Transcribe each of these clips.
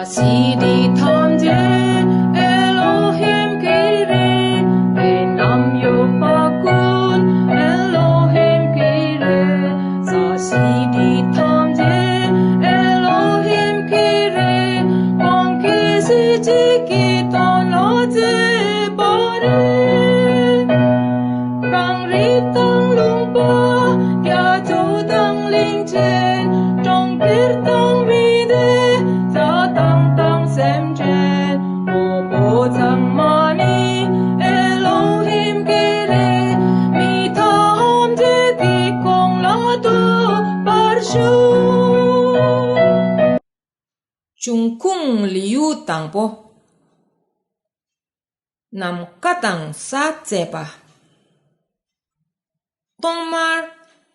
Sidi Tamje Elohim Kire Enam Yopakun Elohim Kire Sa Sidi Tamje Elohim Kire Onke Sijiki Tonoje Bare Kang Ritang Lungpa Kya Chodang Ling Chen Trong Kirtang Mide Mani Elohim Kire Mi tham je ti kong la tu barshu Chung liu tangpo Nam katang sa tsepa Tongmar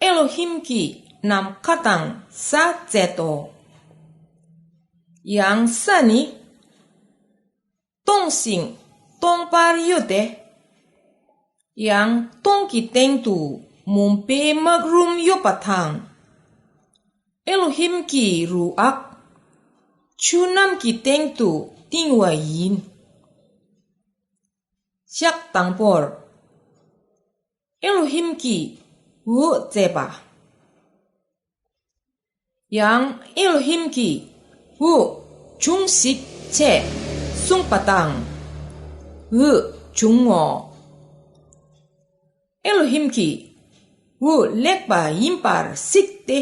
Elohim ki nam katang sa tseto Yang sani Tong sing tong par yote yang tong ki teng tu mum pe magrum yo patang Elohim ki ruak chunam ki teng tu tingwa yin siak tangpor Elohim ki wu zeba yang Elohim ki wu chung sik che sung patang chung ngo Elohim ki wu lekpa yimpar sikte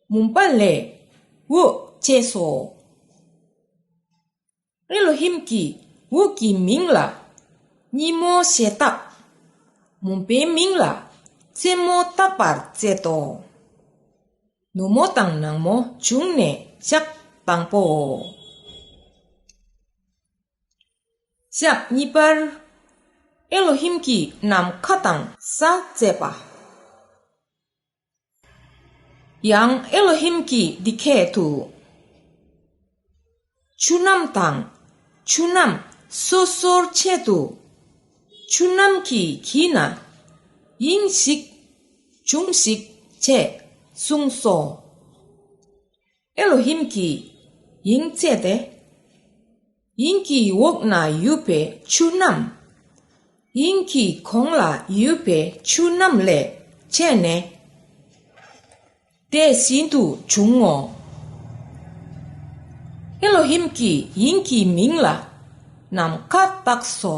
mumpale wu cheso Elohim ki wu ki mingla nimo setak mumpe mingla chemo tapar cheto nomotang nangmo chungne sak tangpo Siap nipar Elohim ki nam katang sa tsepa Yang Elohim ki dike tu Chunam tang Chunam sosor che tu Chunam ki kina Yinsik Chungsik che sungso Elohim ki yin che de Yinki wok na yupe chunam. Yinki kong la yupe chunam le chene. De sintu chungo. Elohim ki yinki mingla nam kat takso.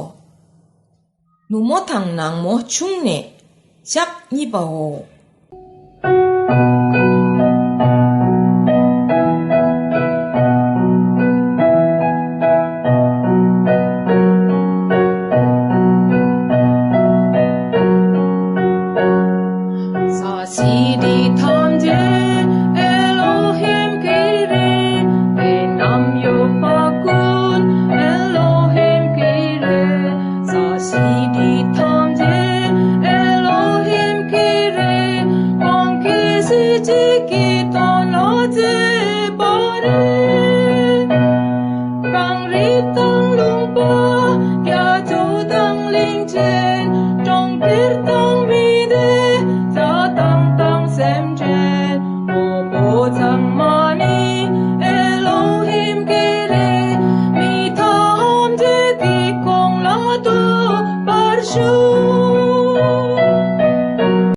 Numotang nang mo chungne sak nibao.